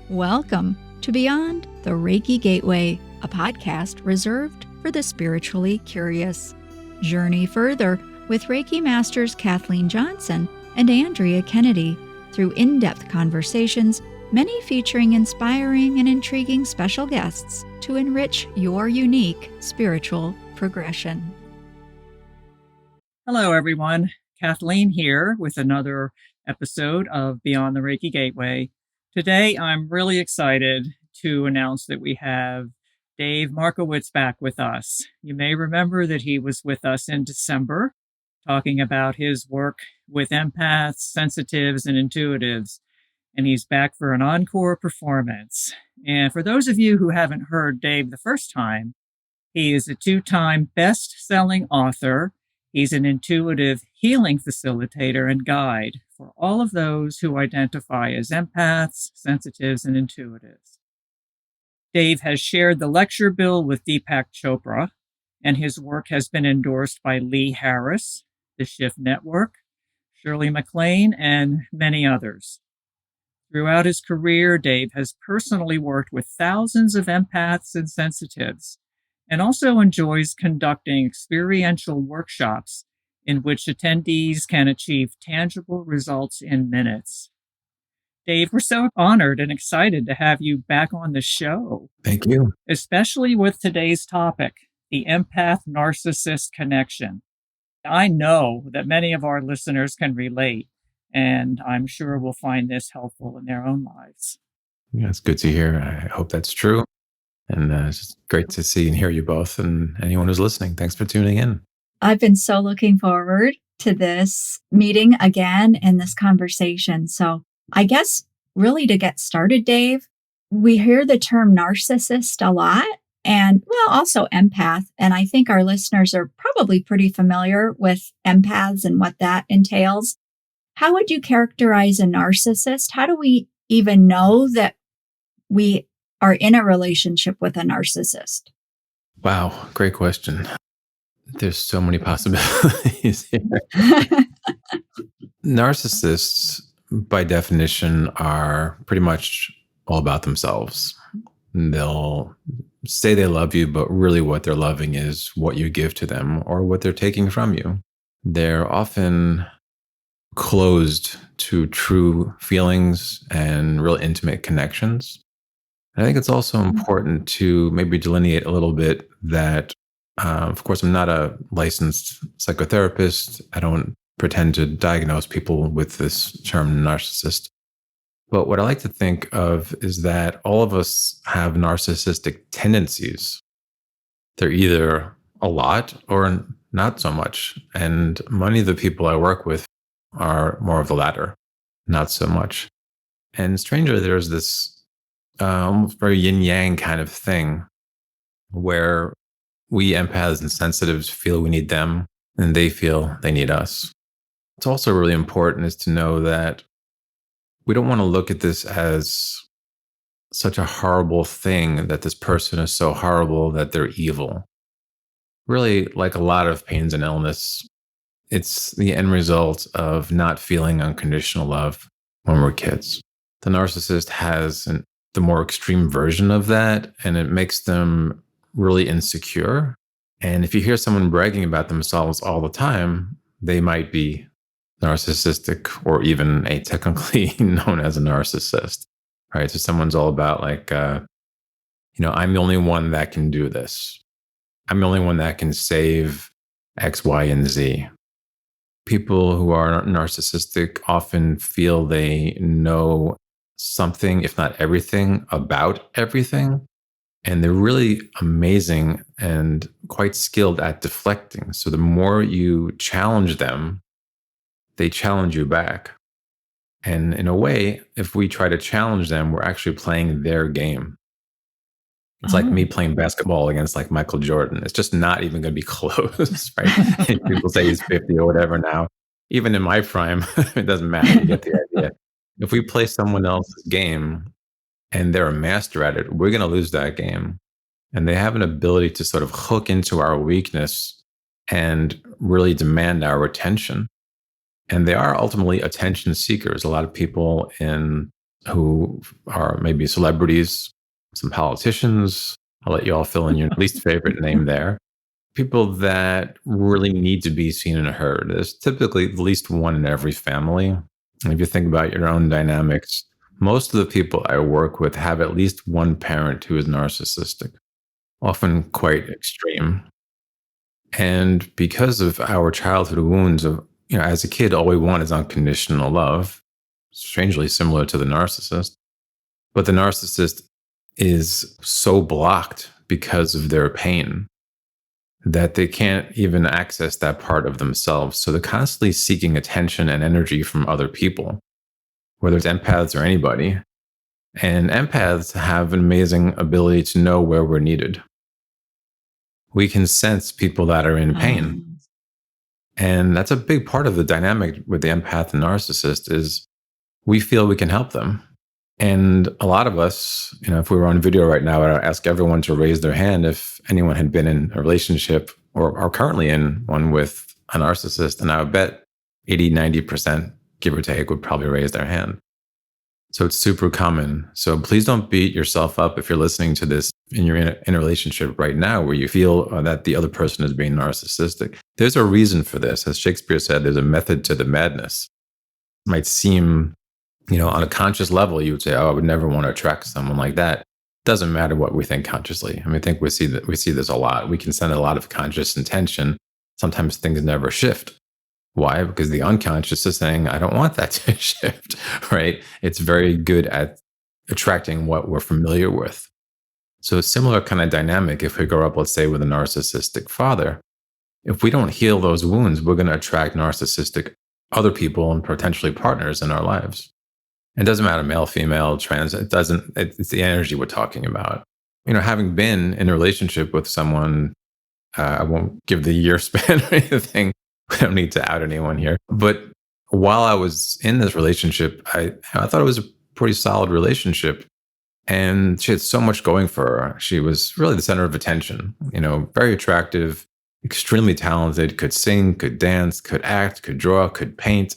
Welcome to Beyond the Reiki Gateway, a podcast reserved for the spiritually curious. Journey further with Reiki Masters Kathleen Johnson and Andrea Kennedy through in-depth conversations, many featuring inspiring and intriguing special guests to enrich your unique spiritual progression. Hello, everyone. Kathleen here with another episode of Beyond the Reiki Gateway. Today, I'm really excited to announce that we have Dave Markowitz back with us. You may remember that he was with us in December, talking about his work with empaths, sensitives, and intuitives. And he's back for an encore performance. And for those of you who haven't heard Dave the first time, he is a 2-time best-selling author. He's an intuitive healing facilitator and guide for all of those who identify as empaths, sensitives, and intuitives. Dave has shared the lecture bill with Deepak Chopra, and his work has been endorsed by Lee Harris, the Shift Network, Shirley MacLaine, and many others. Throughout his career, Dave has personally worked with thousands of empaths and sensitives, and also enjoys conducting experiential workshops in which attendees can achieve tangible results in minutes. Dave, we're so honored and excited to have you back on the show. Thank you. Especially with today's topic, the Empath-Narcissist connection. I know that many of our listeners can relate, and I'm sure will find this helpful in their own lives. Yeah, it's good to hear. I hope that's true. And it's just great to see and hear you both, and anyone who's listening. Thanks for tuning in. I've been so looking forward to this meeting again and this conversation. So I guess really to get started, Dave, we hear the term narcissist a lot and also empath. And I think our listeners are probably pretty familiar with empaths and what that entails. How would you characterize a narcissist? How do we even know that we are in a relationship with a narcissist? Wow, great question. There's so many possibilities here. Narcissists, by definition, are pretty much all about themselves. They'll say they love you, but really what they're loving is what you give to them or what they're taking from you. They're often closed to true feelings and real intimate connections. I think it's also important to maybe delineate a little bit that, of course, I'm not a licensed psychotherapist. I don't pretend to diagnose people with this term narcissist. But what I like to think of is that all of us have narcissistic tendencies. They're either a lot or not so much. And many of the people I work with are more of the latter, not so much. And strangely, there's this almost very yin-yang kind of thing where we empaths and sensitives feel we need them and they feel they need us. What's also really important is to know that we don't want to look at this as such a horrible thing, that this person is so horrible that they're evil. Really, like a lot of pains and illness, it's the end result of not feeling unconditional love when we're kids. The narcissist has the more extreme version of that, and it makes them really insecure. And if you hear someone bragging about themselves all the time, they might be narcissistic or even technically known as a narcissist, right? So someone's all about like, I'm the only one that can do this. I'm the only one that can save X, Y, and Z. People who are narcissistic often feel they know something, if not everything, about everything. And they're really amazing and quite skilled at deflecting. So the more you challenge them, they challenge you back. And in a way, if we try to challenge them, we're actually playing their game. It's like me playing basketball against like Michael Jordan. It's just not even going to be close, right? People say he's 50 or whatever now. Even in my prime, it doesn't matter. You get the idea. If we play someone else's game and they're a master at it, we're going to lose that game. And they have an ability to sort of hook into our weakness and really demand our attention. And they are ultimately attention seekers. A lot of people in who are maybe celebrities, some politicians. I'll let you all fill in your least favorite name there. People that really need to be seen and heard. There's typically at least one in every family. And if you think about your own dynamics, most of the people I work with have at least one parent who is narcissistic, often quite extreme. And because of our childhood wounds of, as a kid, all we want is unconditional love, strangely similar to the narcissist. But the narcissist is so blocked because of their pain that they can't even access that part of themselves. So they're constantly seeking attention and energy from other people, whether it's empaths or anybody. And empaths have an amazing ability to know where we're needed. We can sense people that are in pain. And that's a big part of the dynamic with the empath and narcissist is we feel we can help them. And a lot of us, if we were on video right now, I'd ask everyone to raise their hand if anyone had been in a relationship or are currently in one with a narcissist. And I would bet 80, 90%, give or take, would probably raise their hand. So it's super common. So please don't beat yourself up if you're listening to this and you're in a relationship right now where you feel that the other person is being narcissistic. There's a reason for this. As Shakespeare said, there's a method to the madness. It might seem, on a conscious level, you would say, oh, I would never want to attract someone like that. Doesn't matter what we think consciously. I think we see this a lot. We can send a lot of conscious intention. Sometimes things never shift. Why? Because the unconscious is saying, I don't want that to shift, right? It's very good at attracting what we're familiar with. So a similar kind of dynamic, if we grow up, let's say, with a narcissistic father, if we don't heal those wounds, we're going to attract narcissistic other people and potentially partners in our lives. It doesn't matter, male, female, trans, it's the energy we're talking about. Having been in a relationship with someone, I won't give the year span or anything. I don't need to out anyone here. But while I was in this relationship, I thought it was a pretty solid relationship. And she had so much going for her. She was really the center of attention, very attractive, extremely talented, could sing, could dance, could act, could draw, could paint.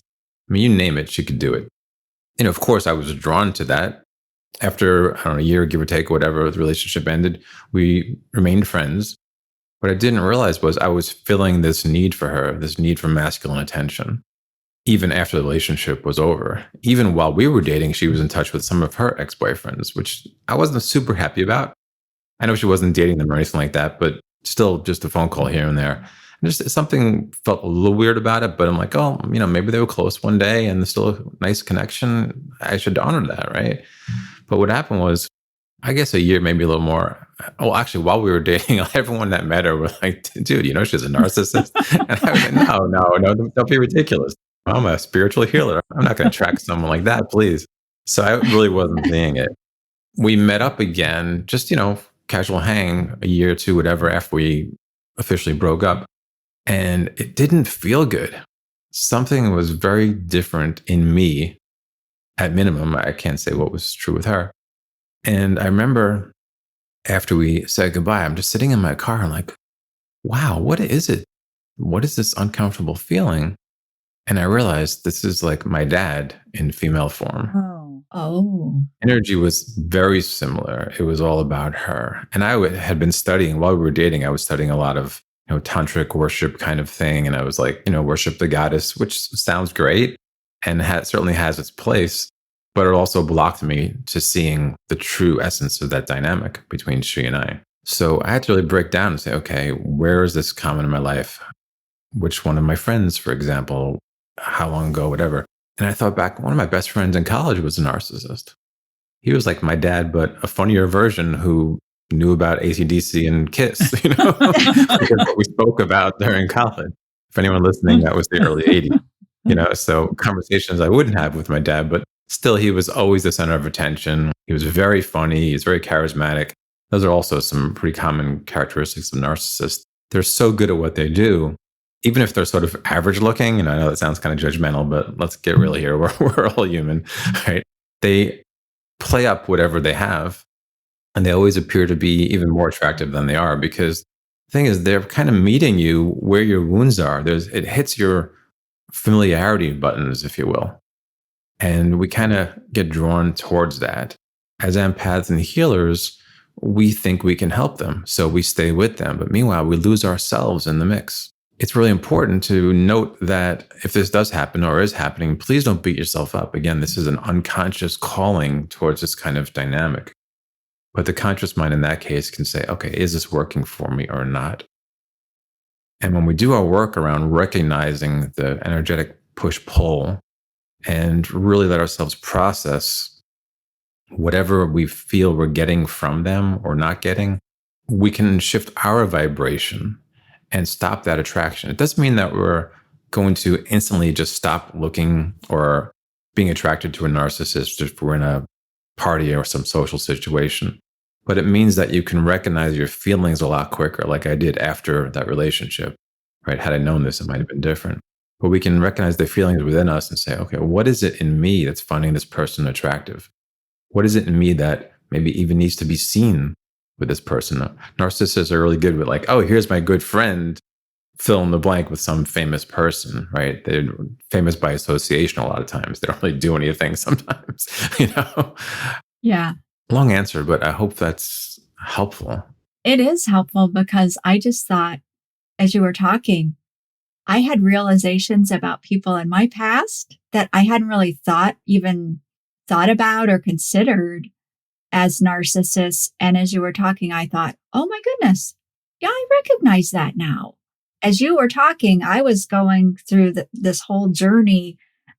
You name it, she could do it. Of course, I was drawn to that. After, a year, give or take, whatever, the relationship ended, we remained friends. What I didn't realize was I was feeling this need for her, this need for masculine attention, even after the relationship was over. Even while we were dating, she was in touch with some of her ex-boyfriends, which I wasn't super happy about. I know she wasn't dating them or anything like that, but still just a phone call here and there. And just something felt a little weird about it, but I'm like, oh, maybe they were close one day and there's still a nice connection. I should honor that, right? But what happened was, I guess a year, maybe a little more. Oh, actually, while we were dating, everyone that met her were like, dude, she's a narcissist. And I was like, no, don't be ridiculous. I'm a spiritual healer. I'm not going to attract someone like that, please. So I really wasn't seeing it. We met up again, just, casual hang a year or two, whatever, after we officially broke up. And it didn't feel good. Something was very different in me. At minimum, I can't say what was true with her. And I remember after we said goodbye, I'm just sitting in my car and like, wow, what is it? What is this uncomfortable feeling? And I realized this is like my dad in female form. Oh. Energy was very similar. It was all about her. And I had been studying, while we were dating, I was studying a lot of tantric worship kind of thing. And I was like, worship the goddess, which sounds great and certainly has its place. But it also blocked me to seeing the true essence of that dynamic between she and I. So I had to really break down and say, okay, where is this common in my life? Which one of my friends, for example, how long ago, whatever. And I thought back, one of my best friends in college was a narcissist. He was like my dad, but a funnier version who knew about AC/DC and KISS, because what we spoke about during college. For anyone listening, that was the early 80s, so conversations I wouldn't have with my dad, but still, he was always the center of attention. He was very funny. He's very charismatic. Those are also some pretty common characteristics of narcissists. They're so good at what they do, even if they're sort of average looking. And I know that sounds kind of judgmental, but let's get real here. We're all human, right? They play up whatever they have, and they always appear to be even more attractive than they are, because the thing is, they're kind of meeting you where your wounds are. It hits your familiarity buttons, if you will. And we kind of get drawn towards that. As empaths and healers, we think we can help them, so we stay with them. But meanwhile, we lose ourselves in the mix. It's really important to note that if this does happen or is happening, please don't beat yourself up. Again, this is an unconscious calling towards this kind of dynamic. But the conscious mind in that case can say, okay, is this working for me or not? And when we do our work around recognizing the energetic push-pull and really let ourselves process whatever we feel we're getting from them or not getting, we can shift our vibration and stop that attraction. It doesn't mean that we're going to instantly just stop looking or being attracted to a narcissist if we're in a party or some social situation. But it means that you can recognize your feelings a lot quicker, like I did after that relationship, right? Had I known this, it might have been different. But we can recognize the feelings within us and say, okay, what is it in me that's finding this person attractive? What is it in me that maybe even needs to be seen with this person? Narcissists are really good with like, oh, here's my good friend, fill in the blank with some famous person, right? They're famous by association a lot of times. They don't really do anything sometimes, you know? Yeah. Long answer, but I hope that's helpful. It is helpful because I just thought, as you were talking, I had realizations about people in my past that I hadn't really thought about or considered as narcissists. And as you were talking, I thought, oh my goodness, yeah, I recognize that now. As you were talking, I was going through this whole journey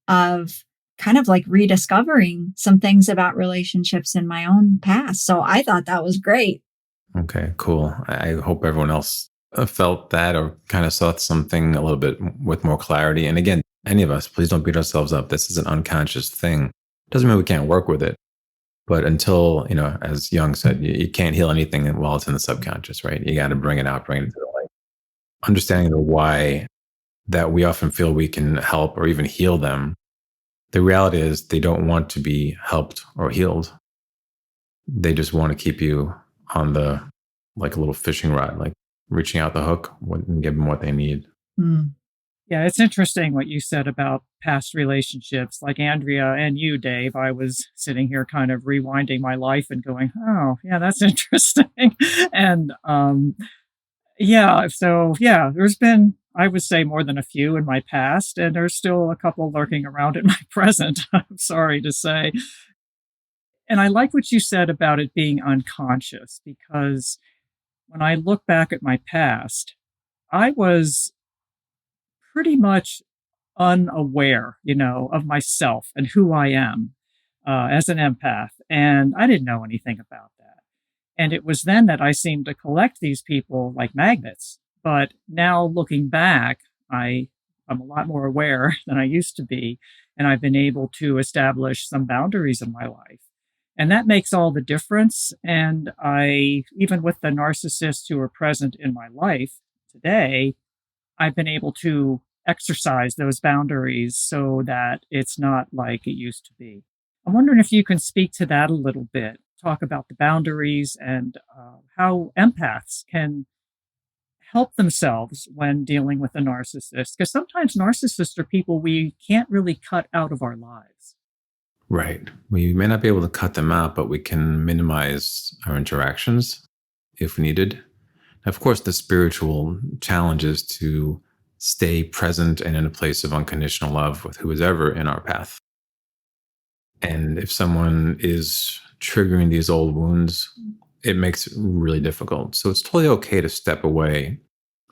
of kind of like rediscovering some things about relationships in my own past. So I thought that was great. Okay, cool. I hope everyone else felt that or kind of saw something a little bit with more clarity. And again, any of us, please don't beat ourselves up. This is an unconscious thing. Doesn't mean we can't work with it. But until, as Jung said, you can't heal anything while it's in the subconscious, right? You got to bring it out, bring it to the light. Understanding the why that we often feel we can help or even heal them. The reality is they don't want to be helped or healed. They just want to keep you on like a little fishing rod, like reaching out the hook and give them what they need. Mm. Yeah, it's interesting what you said about past relationships. Like Andrea and you, Dave, I was sitting here kind of rewinding my life and going, oh, yeah, that's interesting. And there's been, I would say, more than a few in my past, and there's still a couple lurking around in my present, I'm sorry to say. And I like what you said about it being unconscious, because when I look back at my past, I was pretty much unaware, of myself and who I am as an empath. And I didn't know anything about that. And it was then that I seemed to collect these people like magnets. But now looking back, I'm a lot more aware than I used to be. And I've been able to establish some boundaries in my life. And that makes all the difference. And even with the narcissists who are present in my life today, I've been able to exercise those boundaries so that it's not like it used to be. I'm wondering if you can speak to that a little bit, talk about the boundaries and how empaths can help themselves when dealing with a narcissist. Because sometimes narcissists are people we can't really cut out of our lives. Right. We may not be able to cut them out, but we can minimize our interactions if needed. Of course, the spiritual challenge is to stay present and in a place of unconditional love with who is ever in our path. And if someone is triggering these old wounds, it makes it really difficult. So it's totally okay to step away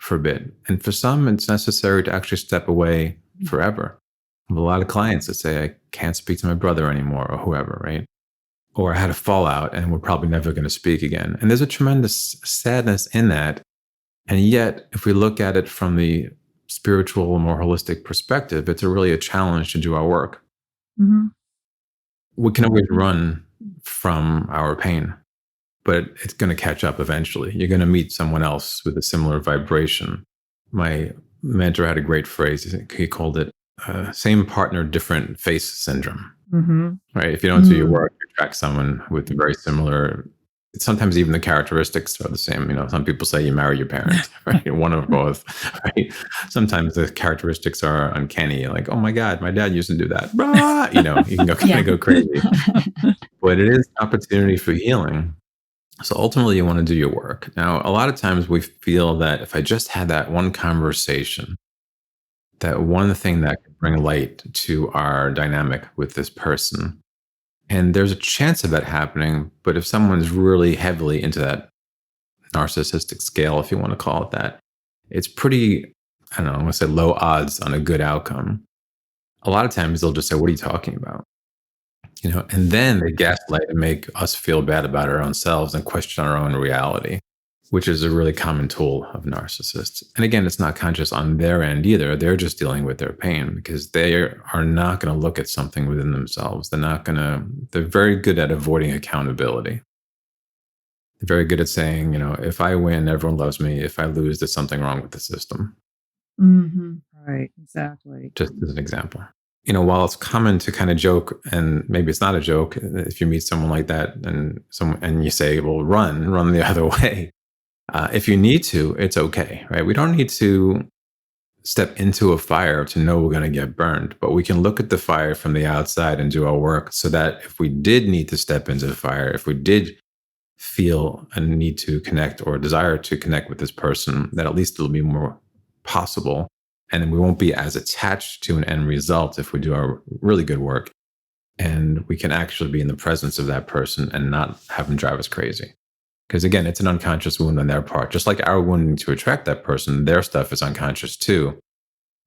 for a bit. And for some, it's necessary to actually step away forever. I have a lot of clients that say, I can't speak to my brother anymore or whoever, right? Or I had a fallout and we're probably never going to speak again. And there's a tremendous sadness in that. And yet, if we look at it from the spiritual, more holistic perspective, it's really a challenge to do our work. Mm-hmm. We can always run from our pain, but it's going to catch up eventually. You're going to meet someone else with a similar vibration. My mentor had a great phrase. He called it same partner, different face syndrome. Mm-hmm. Right? If you don't do your work, you attract someone with very similar Sometimes even the characteristics are the same. Some people say you marry your parents, right? One of both, right? Sometimes the characteristics are uncanny. Like, oh my God, my dad used to do that. Bah! You can kind of go crazy. But it is an opportunity for healing. So ultimately, you want to do your work. Now, a lot of times we feel that if I just had that one conversation, that one thing that could bring light to our dynamic with this person. And there's a chance of that happening. But if someone's really heavily into that narcissistic scale, if you want to call it that, it's pretty, I don't know, I'm going to say low odds on a good outcome. A lot of times they'll just say, what are you talking about? And then they gaslight and make us feel bad about our own selves and question our own reality, which is a really common tool of narcissists. And again, it's not conscious on their end either. They're just dealing with their pain because they are not going to look at something within themselves. They're very good at avoiding accountability. They're very good at saying, if I win, everyone loves me. If I lose, there's something wrong with the system. Mm-hmm. Right, exactly. Just as an example. While it's common to kind of joke, and maybe it's not a joke, if you meet someone like that and you say, well, run the other way. If you need to, it's okay, right? We don't need to step into a fire to know we're going to get burned, but we can look at the fire from the outside and do our work so that if we did need to step into the fire, if we did feel a need to connect or desire to connect with this person, that at least it'll be more possible. And then we won't be as attached to an end result if we do our really good work. And we can actually be in the presence of that person and not have them drive us crazy. Because again, it's an unconscious wound on their part. Just like our wounding to attract that person, their stuff is unconscious too.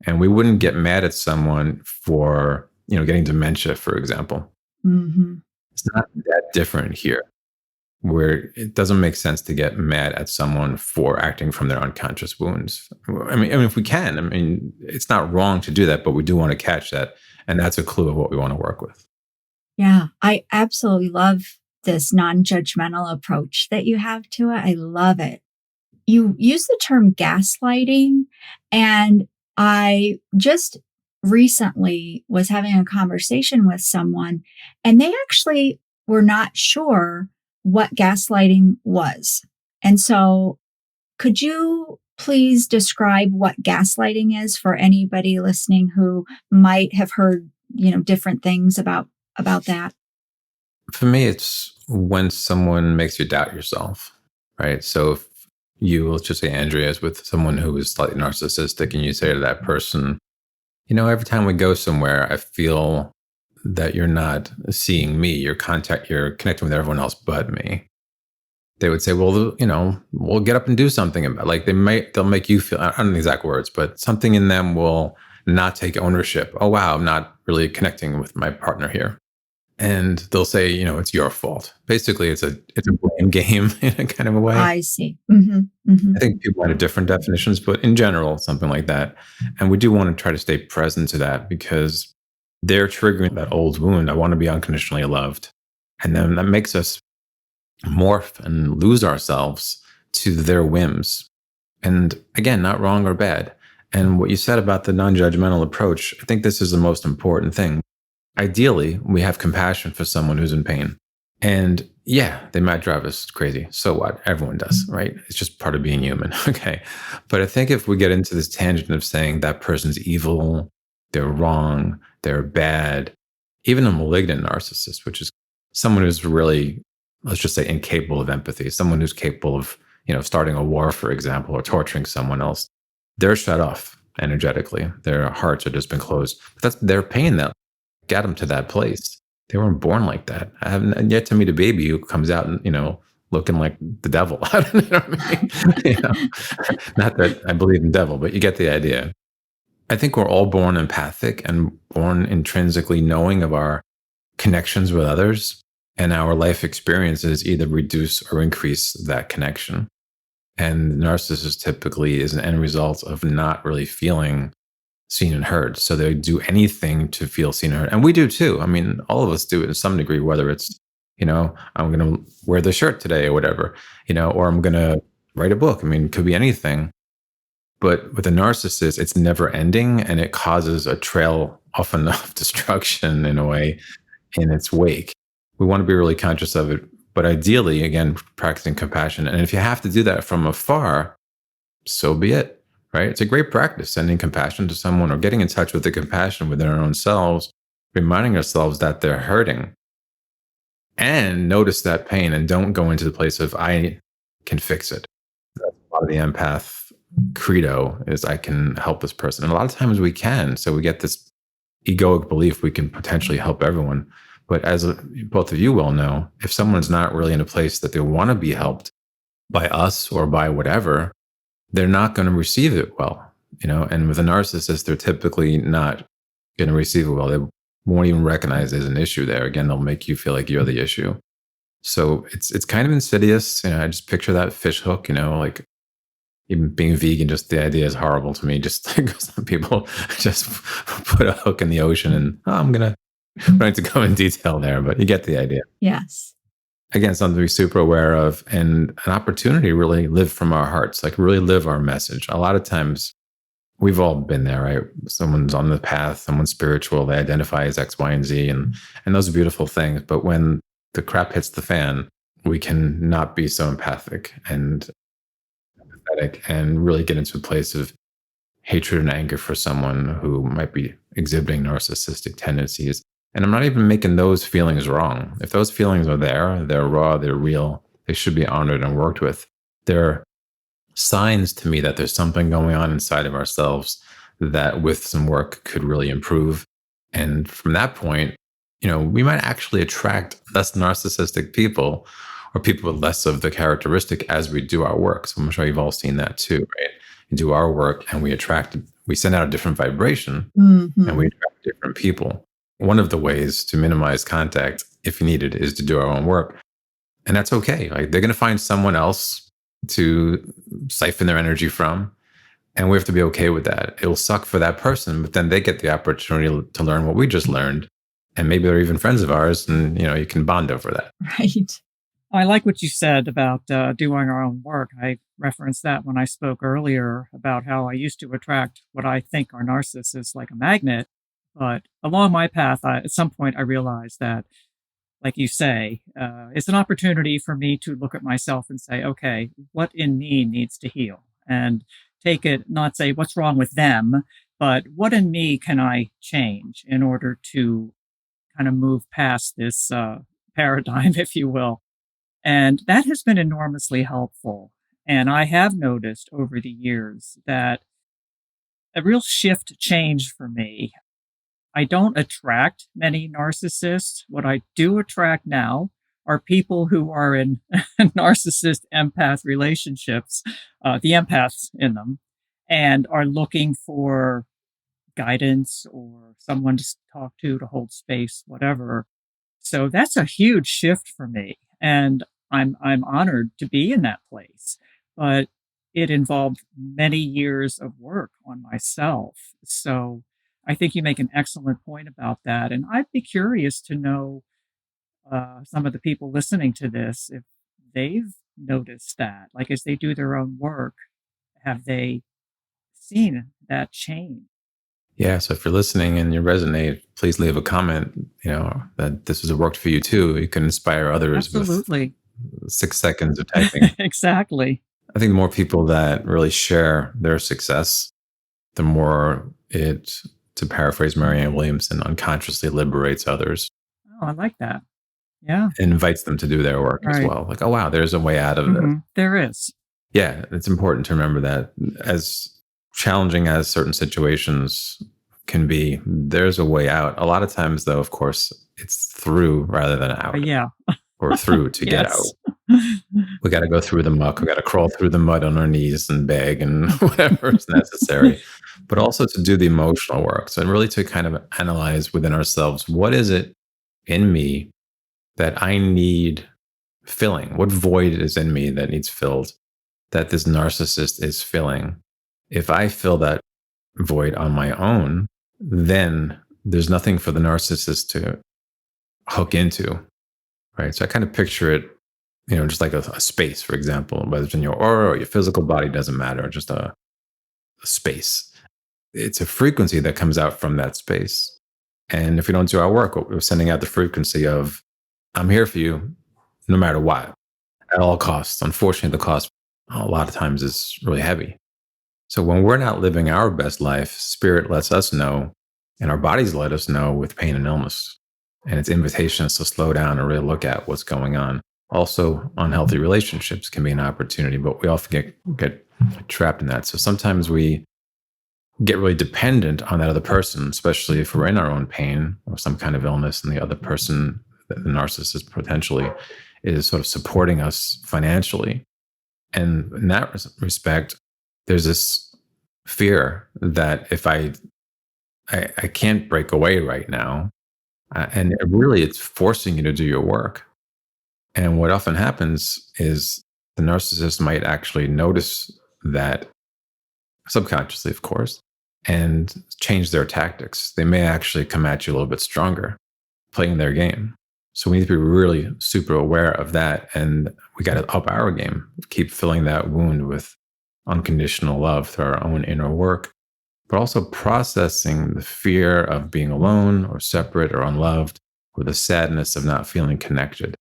And we wouldn't get mad at someone for, getting dementia, for example. Mm-hmm. It's not that different here, where it doesn't make sense to get mad at someone for acting from their unconscious wounds. I mean, if we can, it's not wrong to do that, but we do want to catch that. And that's a clue of what we want to work with. Yeah, I absolutely love this non-judgmental approach that you have to it. I love it. You use the term gaslighting, and I just recently was having a conversation with someone, and they actually were not sure what gaslighting was. And so could you please describe what gaslighting is for anybody listening who might have heard, different things about that? For me, it's when someone makes you doubt yourself, right? So if let's just say Andrea is with someone who is slightly narcissistic and you say to that person, every time we go somewhere, I feel that you're not seeing me, you're connecting with everyone else but me. They would say, well, we'll get up and do something about it. Like they'll make you feel, I don't know the exact words, but something in them will not take ownership. Oh, wow, I'm not really connecting with my partner here. And they'll say, it's your fault. Basically, it's a blame game in a kind of a way. I see. Mm-hmm. Mm-hmm. I think people have different definitions, but in general, something like that. And we do want to try to stay present to that because they're triggering that old wound. I want to be unconditionally loved. And then that makes us morph and lose ourselves to their whims. And again, not wrong or bad. And what you said about the non-judgmental approach, I think this is the most important thing. Ideally, we have compassion for someone who's in pain. And yeah, they might drive us crazy. So what? Everyone does, right? It's just part of being human. Okay. But I think if we get into this tangent of saying that person's evil, they're wrong, they're bad, even a malignant narcissist, which is someone who's really, let's just say, incapable of empathy, someone who's capable of, starting a war, for example, or torturing someone else, they're shut off energetically. Their hearts have just been closed. But that's their pain that got them to that place. They weren't born like that. I haven't yet to meet a baby who comes out and, looking like the devil. I don't know what I mean? Not that I believe in devil, but you get the idea. I think we're all born empathic and born intrinsically knowing of our connections with others, and our life experiences either reduce or increase that connection. And narcissist typically is an end result of not really feeling seen and heard. So they do anything to feel seen and heard. And we do too. All of us do it to some degree, whether it's, I'm going to wear the shirt today or whatever, or I'm going to write a book. It could be anything. But with a narcissist, it's never ending, and it causes a trail often of destruction in a way in its wake. We want to be really conscious of it, But ideally, again, practicing compassion. And if you have to do that from afar, so be it, right? It's a great practice, sending compassion to someone or getting in touch with the compassion within our own selves, reminding ourselves that they're hurting, and notice that pain and don't go into the place of, I can fix it. That's a lot of the empath credo is, I can help this person. And a lot of times we can. So we get this egoic belief we can potentially help everyone. But as both of you well know, if someone's not really in a place that they want to be helped by us or by whatever, they're not going to receive it well, and with a narcissist, they're typically not going to receive it well. They won't even recognize there's an issue there. Again, they'll make you feel like you're the issue. So it's kind of insidious. I just picture that fish hook, like even being vegan, just the idea is horrible to me. Just like some people just put a hook in the ocean and I'm going to go in detail there, but you get the idea. Yes. Again, something to be super aware of, and an opportunity to really live from our hearts, like really live our message. A lot of times we've all been there, right? Someone's on the path, someone's spiritual, they identify as X, Y, and Z, and those are beautiful things. But when the crap hits the fan, we can not be so empathic and empathetic and really get into a place of hatred and anger for someone who might be exhibiting narcissistic tendencies. And I'm not even making those feelings wrong. If those feelings are there, they're raw, they're real, they should be honored and worked with. They're signs to me that there's something going on inside of ourselves that with some work could really improve. And from that point, we might actually attract less narcissistic people or people with less of the characteristic as we do our work. So I'm sure you've all seen that too, right? We do our work and we send out a different vibration and we attract different people. One of the ways to minimize contact, if needed, is to do our own work. And that's okay. Like, they're going to find someone else to siphon their energy from. And we have to be okay with that. It'll suck for that person, but then they get the opportunity to learn what we just learned. And maybe they're even friends of ours, and you can bond over that. Right. I like what you said about doing our own work. I referenced that when I spoke earlier about how I used to attract what I think are narcissists like a magnet. But along my path, at some point, I realized that, like you say, it's an opportunity for me to look at myself and say, okay, what in me needs to heal? And take it, not say what's wrong with them, but what in me can I change in order to kind of move past this paradigm, if you will. And that has been enormously helpful. And I have noticed over the years that a real shift changed for me. I don't attract many narcissists. What I do attract now are people who are in narcissist empath relationships, the empaths in them, and are looking for guidance or someone to talk to hold space, whatever. So that's a huge shift for me. And I'm honored to be in that place. But it involved many years of work on myself. So I think you make an excellent point about that. And I'd be curious to know some of the people listening to this, if they've noticed that, like as they do their own work, have they seen that change? Yeah. So if you're listening and you resonate, please leave a comment, that this was worked for you too. You can inspire others. Absolutely. With 6 seconds of typing. Exactly. I think the more people that really share their success, the more it, to paraphrase Marianne Williamson, unconsciously liberates others. Oh, I like that. Yeah. It invites them to do their work as well. Like, oh, wow, there's a way out of this. There is. Yeah. It's important to remember that as challenging as certain situations can be, there's a way out. A lot of times, though, of course, it's through rather than out. Yeah. Or through to get out. We got to go through the muck. We got to crawl through the mud on our knees and beg and whatever is necessary. But also to do the emotional work. So really to kind of analyze within ourselves, what is it in me that I need filling? What void is in me that needs filled that this narcissist is filling? If I fill that void on my own, then there's nothing for the narcissist to hook into, right? So I kind of picture it, just like a space, for example, whether it's in your aura or your physical body, doesn't matter, just a space. It's a frequency that comes out from that space. And if we don't do our work, we're sending out the frequency of, I'm here for you. no matter what, at all costs. Unfortunately, the cost a lot of times is really heavy. So when we're not living our best life, spirit lets us know, and our bodies let us know with pain and illness. And it's invitations to slow down and really look at what's going on. Also, unhealthy relationships can be an opportunity, but we often get trapped in that. So sometimes we get really dependent on that other person, especially if we're in our own pain or some kind of illness, and the other person, the narcissist potentially, is sort of supporting us financially. And in that respect, there's this fear that if I can't break away right now, and it's forcing you to do your work. And what often happens is the narcissist might actually notice that, subconsciously, of course, and change their tactics. They may actually come at you a little bit stronger, playing their game. So we need to be really super aware of that. And we got to up our game, keep filling that wound with unconditional love through our own inner work, but also processing the fear of being alone or separate or unloved, or the sadness of not feeling connected.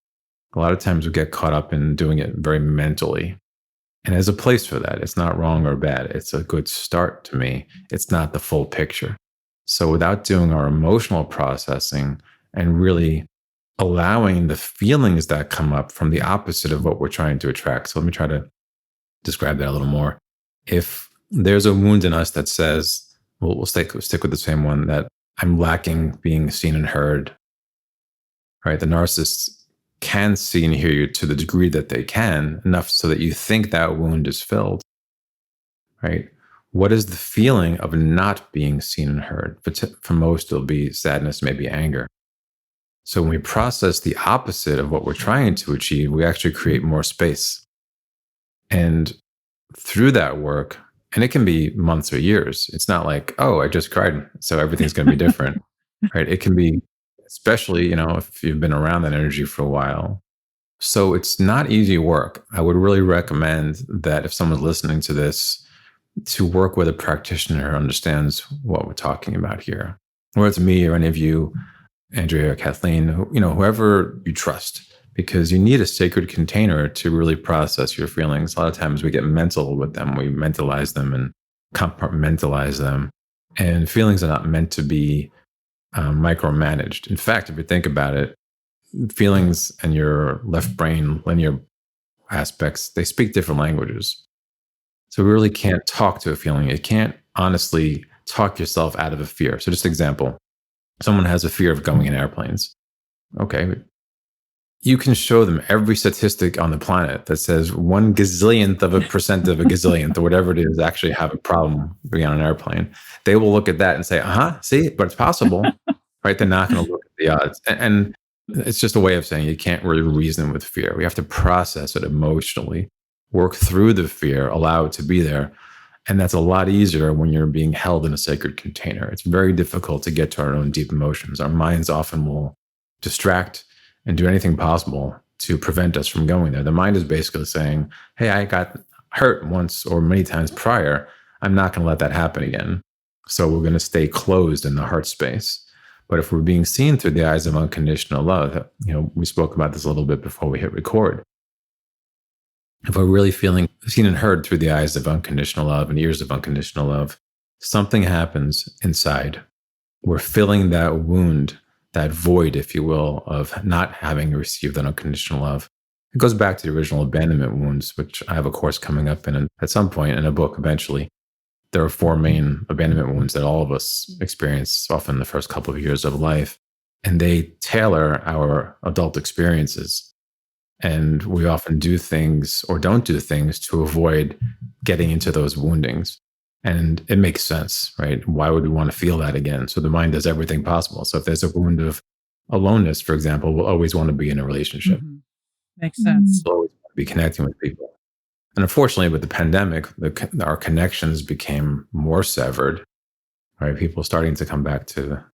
A lot of times we get caught up in doing it very mentally. And there's a place for that. It's not wrong or bad. It's a good start to me. It's not the full picture. So without doing our emotional processing and really allowing the feelings that come up from the opposite of what we're trying to attract. So let me try to describe that a little more. If there's a wound in us that says, well, we'll stick with the same one, that I'm lacking being seen and heard, right? The narcissist can see and hear you to the degree that they can, enough so that you think that wound is filled, right? What is the feeling of not being seen and heard? For most, it'll be sadness, maybe anger. So when we process the opposite of what we're trying to achieve, we actually create more space. And through that work, and it can be months or years, it's not like, oh, I just cried, so everything's going to be different, right? It can be, especially, if you've been around that energy for a while. So it's not easy work. I would really recommend that if someone's listening to this, to work with a practitioner who understands what we're talking about here. Whether it's me or any of you, Andrea or Kathleen, whoever you trust, because you need a sacred container to really process your feelings. A lot of times we get mental with them. We mentalize them and compartmentalize them. And feelings are not meant to be micromanaged. In fact, if you think about it, feelings and your left brain linear aspects, they speak different languages. So we really can't talk to a feeling. You can't honestly talk yourself out of a fear. So just an example, someone has a fear of going in airplanes. Okay. You can show them every statistic on the planet that says 1 gazillionth of a percent of a gazillionth or whatever it is actually have a problem being on an airplane. They will look at that and say, see, but it's possible, right? They're not going to look at the odds. And it's just a way of saying you can't really reason with fear. We have to process it emotionally, work through the fear, allow it to be there. And that's a lot easier when you're being held in a sacred container. It's very difficult to get to our own deep emotions. Our minds often will distract and do anything possible to prevent us from going there. The mind is basically saying, hey, I got hurt once or many times prior. I'm not going to let that happen again. So we're going to stay closed in the heart space. But if we're being seen through the eyes of unconditional love, we spoke about this a little bit before we hit record. If we're really feeling seen and heard through the eyes of unconditional love and ears of unconditional love, something happens inside. We're filling that wound, that void, if you will, of not having received that unconditional love. It goes back to the original abandonment wounds, which I have a course coming up in at some point in a book eventually. There are 4 main abandonment wounds that all of us experience often the first couple of years of life, and they tailor our adult experiences. And we often do things or don't do things to avoid getting into those woundings. And it makes sense, right? Why would we want to feel that again? So the mind does everything possible. So if there's a wound of aloneness, for example, we'll always want to be in a relationship. Mm-hmm. Makes sense. We'll always want to be connecting with people. And unfortunately, with the pandemic, our connections became more severed, right? People starting to come back to,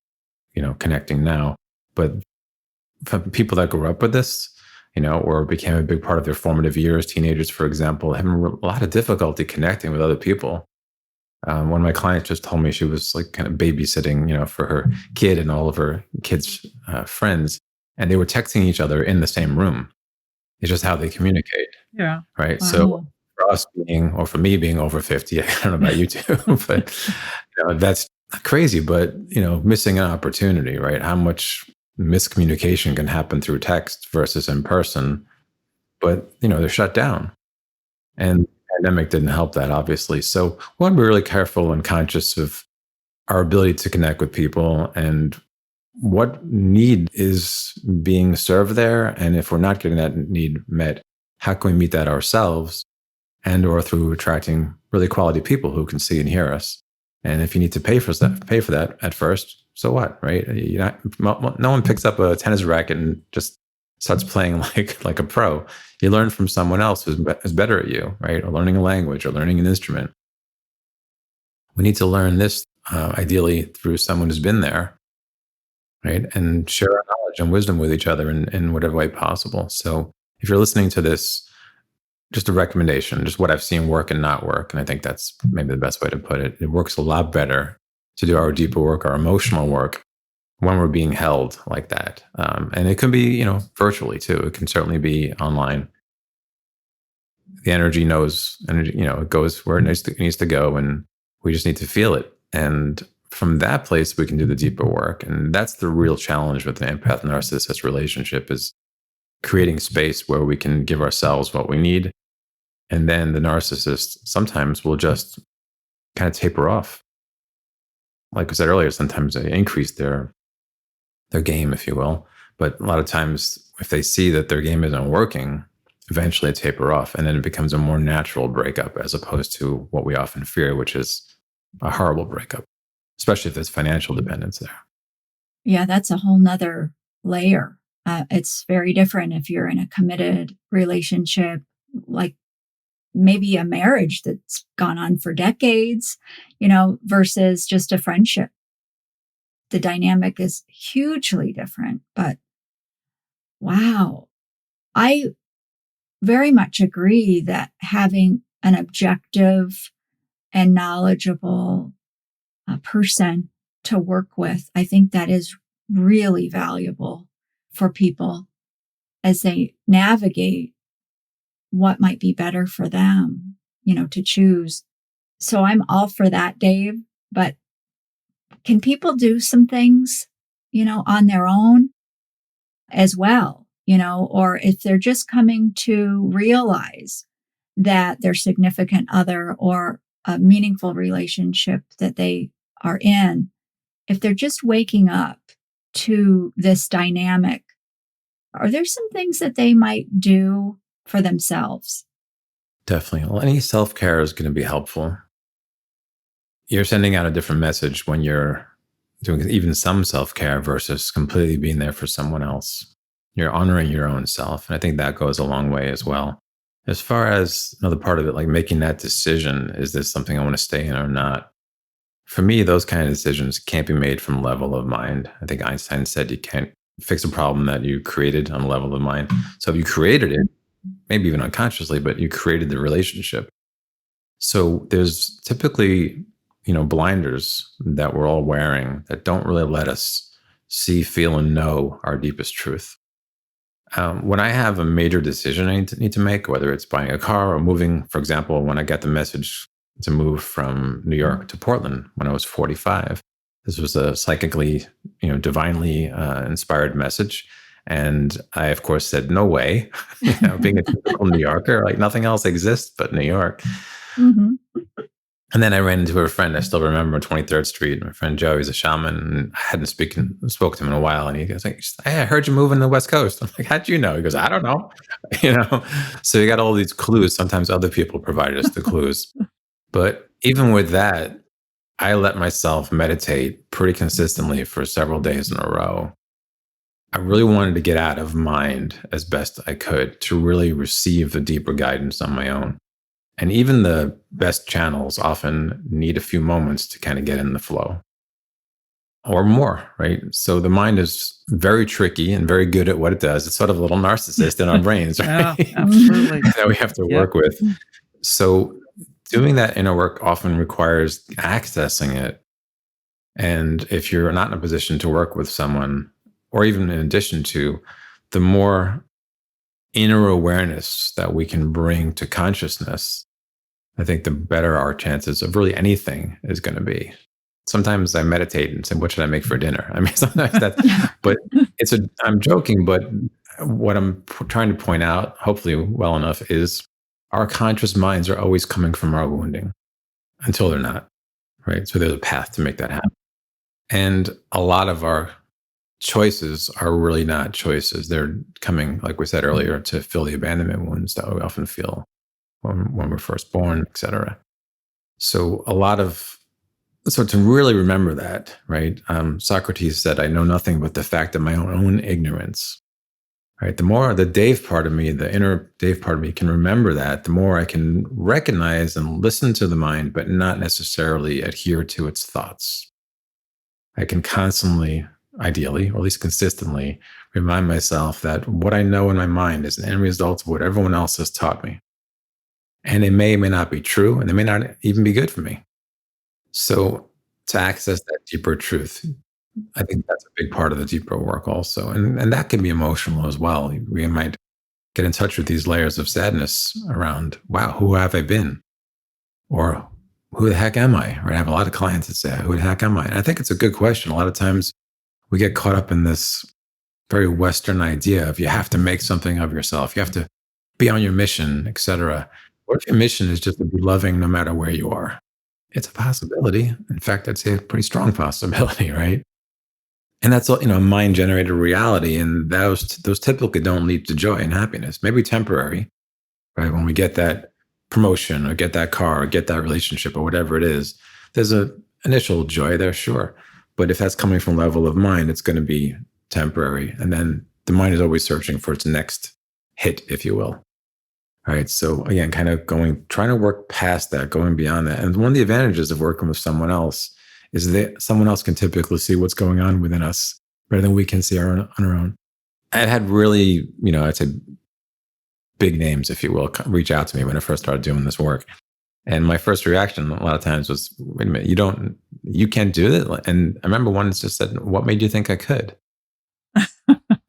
connecting now. But for people that grew up with this, or became a big part of their formative years, teenagers, for example, having a lot of difficulty connecting with other people. One of my clients just told me she was like kind of babysitting, for her kid and all of her kids' friends, and they were texting each other in the same room. It's just how they communicate, Yeah. right? So Wow. for us being, or for me being over 50, I don't know about you two, but that's crazy, but missing an opportunity, right? How much miscommunication can happen through text versus in person, but they're shut down. And the pandemic didn't help that, obviously. So we want to be really careful and conscious of our ability to connect with people and what need is being served there. And if we're not getting that need met, how can we meet that ourselves and or through attracting really quality people who can see and hear us? And if you need to pay for that at first, so what, right? No one picks up a tennis racket and just starts playing like a pro. You learn from someone else who's better at you, right? Or learning a language or learning an instrument. We need to learn this ideally through someone who's been there, right? And share our knowledge and wisdom with each other in whatever way possible. So if you're listening to this, just a recommendation, just what I've seen work and not work. And I think that's maybe the best way to put it. It works a lot better to do our deeper work, our emotional work, when we're being held like that. And it can be, virtually too. It can certainly be online. The energy knows, it goes where it needs to go, and we just need to feel it. And from that place, we can do the deeper work. And that's the real challenge with an empath-narcissist relationship, is creating space where we can give ourselves what we need. And then the narcissist sometimes will just kind of taper off. Like I said earlier, sometimes they increase their game, if you will. But a lot of times, if they see that their game isn't working, eventually they taper off. And then it becomes a more natural breakup, as opposed to what we often fear, which is a horrible breakup, especially if there's financial dependence there. Yeah, that's a whole nother layer. It's very different if you're in a committed relationship, like maybe a marriage that's gone on for decades, versus just a friendship. The dynamic is hugely different. But wow, I very much agree that having an objective and knowledgeable person to work with, I think that is really valuable for people as they navigate what might be better for them, to choose. So I'm all for that, Dave. But can people do some things, on their own as well, or if they're just coming to realize that their significant other or a meaningful relationship that they are in, if they're just waking up to this dynamic, are there some things that they might do for themselves? Definitely. Well, any self-care is going to be helpful. You're sending out a different message when you're doing even some self-care versus completely being there for someone else. You're honoring your own self. And I think that goes a long way as well. As far as another part of it, like making that decision, is this something I want to stay in or not? For me, those kind of decisions can't be made from level of mind. I think Einstein said you can't fix a problem that you created on a level of mind. So if you created it, maybe even unconsciously, but you created the relationship. So there's typically, blinders that we're all wearing that don't really let us see, feel, and know our deepest truth. When I have a major decision I need to make, whether it's buying a car or moving, for example, when I got the message to move from New York to Portland when I was 45, this was a psychically, divinely inspired message. And I, of course, said, no way, being a typical New Yorker, like nothing else exists but New York. Mm-hmm. And then I ran into a friend I still remember on 23rd Street. My friend Joe, he's a shaman, and I hadn't spoke to him in a while. And he goes, like, hey, I heard you moving to the West Coast. I'm like, how'd you know? He goes, I don't know. So you got all these clues. Sometimes other people provided us the clues. But even with that, I let myself meditate pretty consistently for several days in a row. I really wanted to get out of mind as best I could to really receive the deeper guidance on my own. And even the best channels often need a few moments to kind of get in the flow or more, right? So the mind is very tricky and very good at what it does. It's sort of a little narcissist in our brains, right? Yeah, absolutely. That we have to work with. So doing that inner work often requires accessing it. And if you're not in a position to work with someone, or even in addition to, the more inner awareness that we can bring to consciousness, I think the better our chances of really anything is going to be. Sometimes I meditate and say, what should I make for dinner? I mean, sometimes that, but I'm joking, but what I'm trying to point out, hopefully well enough, is our conscious minds are always coming from our wounding until they're not, right? So there's a path to make that happen. And a lot of our choices are really not choices. They're coming, like we said earlier, to fill the abandonment wounds that we often feel when we're first born, et cetera. So to really remember that, right? Socrates said, I know nothing but the fact of my own ignorance, right? The more the Dave part of me, the inner Dave part of me can remember that, the more I can recognize and listen to the mind, but not necessarily adhere to its thoughts. I can constantly, ideally, or at least consistently, remind myself that what I know in my mind is an end result of what everyone else has taught me. And it may or may not be true, and it may not even be good for me. So to access that deeper truth, I think that's a big part of the deeper work also. And that can be emotional as well. We might get in touch with these layers of sadness around, wow, who have I been? Or who the heck am I? Right? I have a lot of clients that say, who the heck am I? And I think it's a good question. A lot of times we get caught up in this very Western idea of you have to make something of yourself. You have to be on your mission, et cetera. What if your mission is just to be loving no matter where you are? It's a possibility. In fact, I'd say a pretty strong possibility, right? And that's a mind-generated reality. And those typically don't lead to joy and happiness. Maybe temporary, right? When we get that promotion or get that car or get that relationship or whatever it is, there's an initial joy there, sure. But if that's coming from a level of mind, it's going to be temporary. And then the mind is always searching for its next hit, if you will. All right. So again, kind of trying to work past that, going beyond that. And one of the advantages of working with someone else is that someone else can typically see what's going on within us better than we can see on our own. I had really, I'd say big names, if you will, reach out to me when I first started doing this work. And my first reaction a lot of times was, wait a minute, you can't do that. And I remember one just said, what made you think I could? I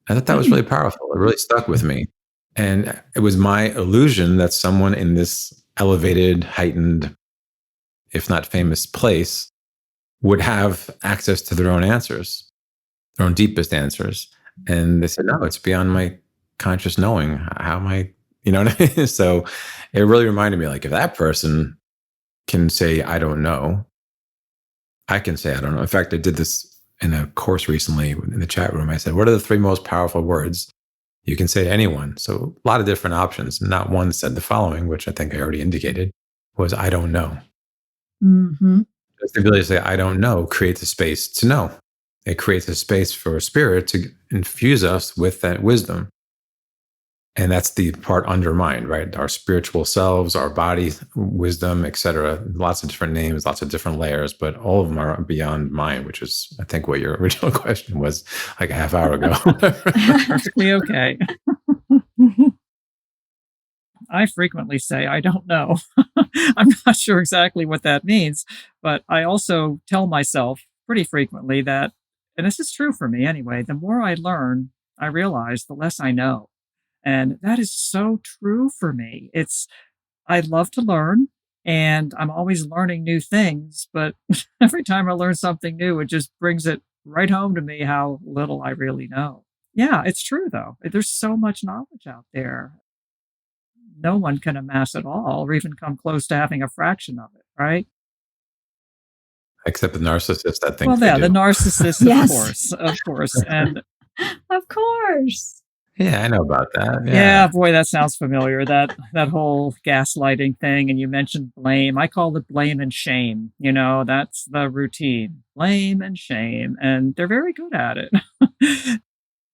thought that was really powerful. It really stuck with me. And it was my illusion that someone in this elevated, heightened, if not famous place would have access to their own answers, their own deepest answers. And they said, no, it's beyond my conscious knowing. How am I, what I mean? So it really reminded me, like, if that person can say, I don't know, I can say, I don't know. In fact, I did this in a course recently in the chat room. I said, what are the 3 most powerful words you can say to anyone? So a lot of different options. Not one said the following, which I think I already indicated, was I don't know. Mm-hmm. Just the ability to say I don't know creates a space to know. It creates a space for spirit to infuse us with that wisdom. And that's the part under mind, right? Our spiritual selves, our body, wisdom, et cetera. Lots of different names, lots of different layers, but all of them are beyond mind, which is, I think, what your original question was like a half hour ago. Perfectly okay. I frequently say, I don't know. I'm not sure exactly what that means, but I also tell myself pretty frequently that, and this is true for me anyway, the more I learn, I realize the less I know. And that is so true for me. I love to learn and I'm always learning new things, but every time I learn something new, it just brings it right home to me how little I really know. Yeah, it's true though. There's so much knowledge out there. No one can amass it all or even come close to having a fraction of it, right? Except the narcissist, I think. Well, yeah, the narcissist, Yes. of course. And Of course. Yeah, I know about that. yeah, boy, that sounds familiar. That whole gaslighting thing. And you mentioned blame. I call it blame and shame. That's the routine. Blame and shame. And they're very good at it.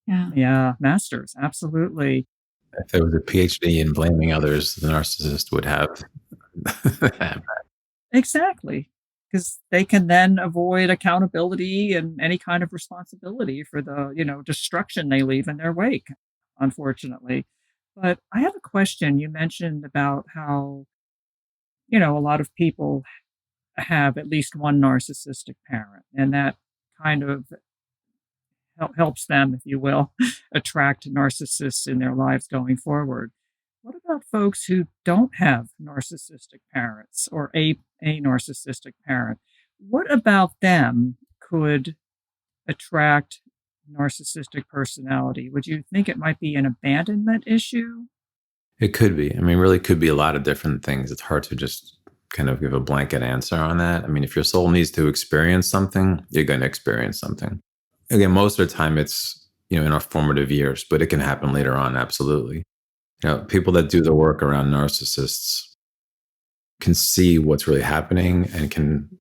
Yeah. Yeah, masters. Absolutely. If there was a PhD in blaming others, the narcissist would have. Exactly. Because they can then avoid accountability and any kind of responsibility for the, destruction they leave in their wake, unfortunately. But I have a question. You mentioned about how, a lot of people have at least one narcissistic parent, and that kind of helps them, if you will, attract narcissists in their lives going forward. What about folks who don't have narcissistic parents or a narcissistic parent? What about them could attract narcissistic personality? Would you think it might be an abandonment issue? It could be. I mean, really could be a lot of different things. It's hard to just kind of give a blanket answer on that. I mean, if your soul needs to experience something, you're going to experience something. Again, most of the time it's, in our formative years, but it can happen later on. Absolutely. People that do the work around narcissists can see what's really happening and can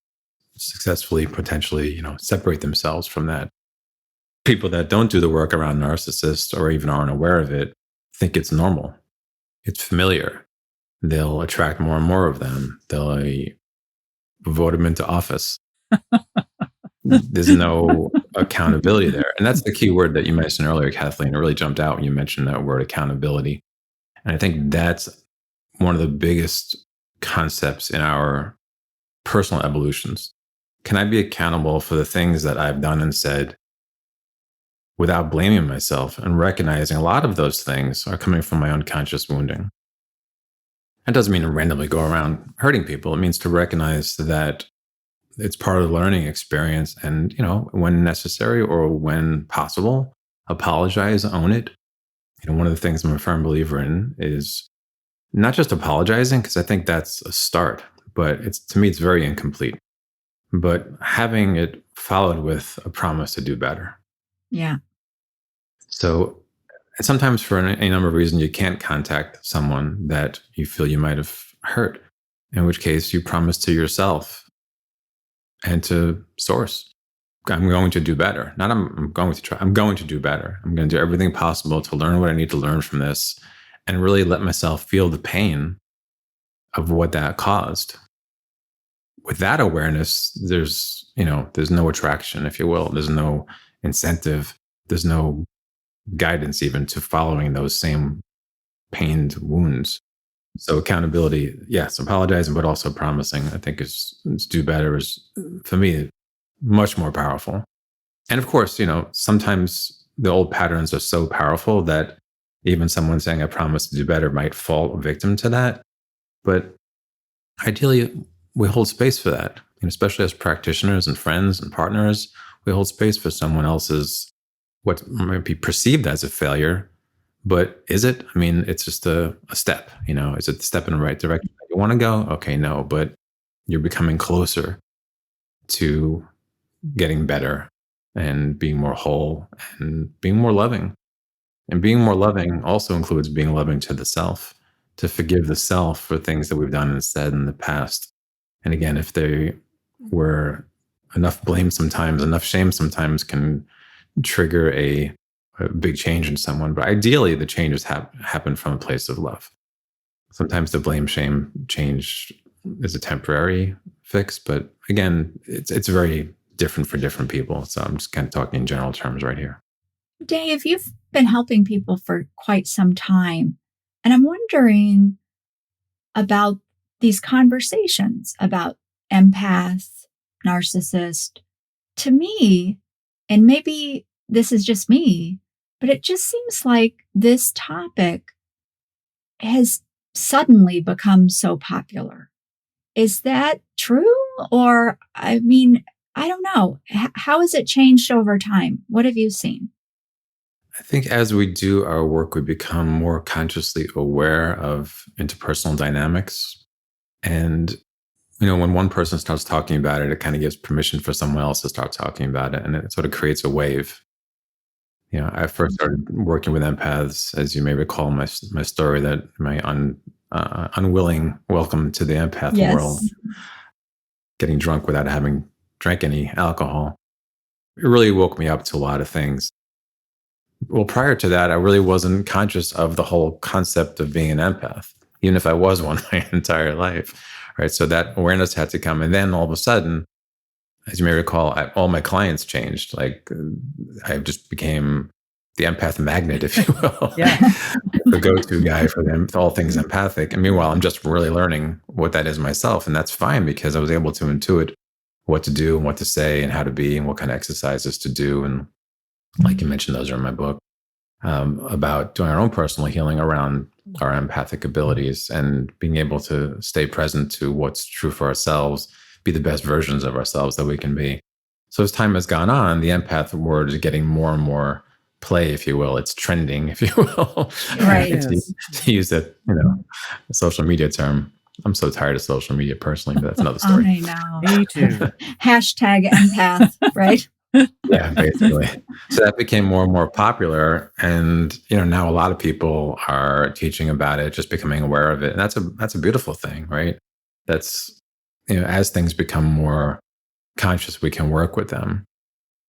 successfully, potentially, separate themselves from that. People that don't do the work around narcissists or even aren't aware of it think it's normal. It's familiar. They'll attract more and more of them. They'll vote them into office. There's no accountability there. And that's the key word that you mentioned earlier, Kathleen. It really jumped out when you mentioned that word, accountability. And I think that's one of the biggest concepts in our personal evolutions. Can I be accountable for the things that I've done and said without blaming myself and recognizing a lot of those things are coming from my unconscious wounding? That doesn't mean to randomly go around hurting people. It means to recognize that it's part of the learning experience and, when necessary or when possible, apologize, own it. One of the things I'm a firm believer in is not just apologizing, because I think that's a start, but to me, it's very incomplete. But having it followed with a promise to do better. Yeah. So, and sometimes for any number of reasons, you can't contact someone that you feel you might have hurt, in which case you promise to yourself and to source, I'm going to do better. Not I'm going to try. I'm going to do better. I'm going to do everything possible to learn what I need to learn from this and really let myself feel the pain of what that caused. With that awareness, there's no attraction, if you will. There's no incentive. There's no guidance even to following those same pained wounds. So accountability, yes, apologizing, but also promising, I think is do better is, for me, much more powerful. And of course, sometimes the old patterns are so powerful that even someone saying, I promise to do better might fall victim to that. But ideally, we hold space for that, especially as practitioners and friends and partners. We hold space for someone else's, what might be perceived as a failure. But is it? I mean, it's just a step, is it a step in the right direction that you want to go? Okay, no, but you're becoming closer to getting better and being more whole and being more loving. And being more loving also includes being loving to the self, to forgive the self for things that we've done and said in the past. And again, if they were enough blame sometimes, enough shame sometimes can trigger a big change in someone. But ideally, the changes happen from a place of love. Sometimes the blame, shame change is a temporary fix. But again, it's very different for different people. So I'm just kind of talking in general terms right here. Dave, you've been helping people for quite some time. And I'm wondering about these conversations about empath, narcissist. To me, and maybe this is just me, but it just seems like this topic has suddenly become so popular. Is that true? Or, I mean, I don't know. How has it changed over time? What have you seen? I think as we do our work, we become more consciously aware of interpersonal dynamics. And, when one person starts talking about it, it kind of gives permission for someone else to start talking about it. And it sort of creates a wave. I first started working with empaths, as you may recall my story, that my unwilling welcome to the empath world, getting drunk without having drank any alcohol. It really woke me up to a lot of things. Well, prior to that, I really wasn't conscious of the whole concept of being an empath, even if I was one my entire life, right? So that awareness had to come. And then all of a sudden, as you may recall, all my clients changed. Like I just became the empath magnet, if you will, the go-to guy for them, for all things empathic. And meanwhile, I'm just really learning what that is myself. And that's fine because I was able to intuit what to do and what to say and how to be and what kind of exercises to do. And like you mentioned, those are in my book, about doing our own personal healing around our empathic abilities and being able to stay present to what's true for ourselves, be the best versions of ourselves that we can be. So as time has gone on, the empath word is getting more and more play, if you will. It's trending, if you will, Right. to use that, a social media term. I'm so tired of social media personally, but that's another story. I know. Me too. Hashtag empath, right? Yeah, basically. So that became more and more popular, and now a lot of people are teaching about it, just becoming aware of it, and that's a beautiful thing, right? That's as things become more conscious, we can work with them.